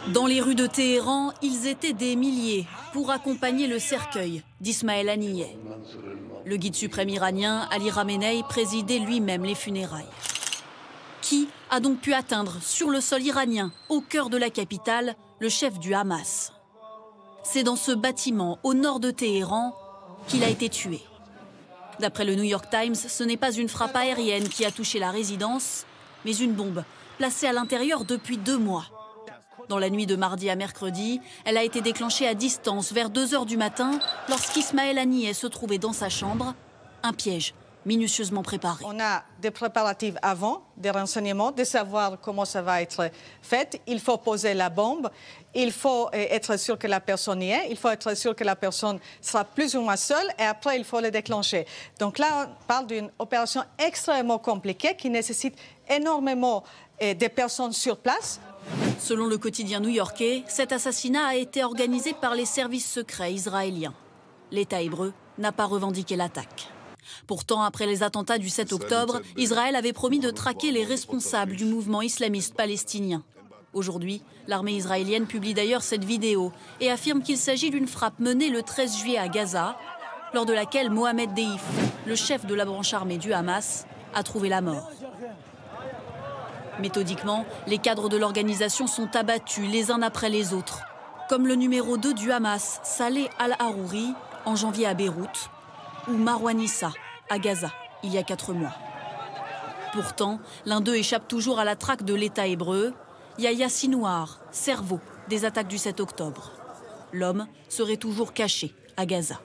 Dans les rues de Téhéran, ils étaient des milliers pour accompagner le cercueil d'Ismaël Haniyeh. Le guide suprême iranien, Ali Khamenei, présidait lui-même les funérailles. Qui a donc pu atteindre sur le sol iranien, au cœur de la capitale, le chef du Hamas? C'est dans ce bâtiment, au nord de Téhéran, qu'il a été tué. D'après le New York Times, ce n'est pas une frappe aérienne qui a touché la résidence, mais une bombe placée à l'intérieur depuis 2 mois. Dans la nuit de mardi à mercredi, elle a été déclenchée à distance vers 2 h du matin lorsqu'Ismaël Haniyeh se trouvait dans sa chambre. Un piège minutieusement préparé. On a des préparatifs avant, des renseignements, de savoir comment ça va être fait. Il faut poser la bombe, il faut être sûr que la personne y est, il faut être sûr que la personne sera plus ou moins seule et après il faut le déclencher. Donc là, on parle d'une opération extrêmement compliquée qui nécessite énormément de personnes sur place. Selon le quotidien new-yorkais, cet assassinat a été organisé par les services secrets israéliens. L'État hébreu n'a pas revendiqué l'attaque. Pourtant, après les attentats du 7 octobre, Israël avait promis de traquer les responsables du mouvement islamiste palestinien. Aujourd'hui, l'armée israélienne publie d'ailleurs cette vidéo et affirme qu'il s'agit d'une frappe menée le 13 juillet à Gaza, lors de laquelle Mohamed Deif, le chef de la branche armée du Hamas, a trouvé la mort. Méthodiquement, les cadres de l'organisation sont abattus les uns après les autres, comme le numéro 2 du Hamas, Saleh al-Harouri, en janvier à Beyrouth, ou Marwan Issa, à Gaza, il y a 4 mois. Pourtant, l'un d'eux échappe toujours à la traque de l'État hébreu, Yahya Sinwar, cerveau des attaques du 7 octobre. L'homme serait toujours caché à Gaza.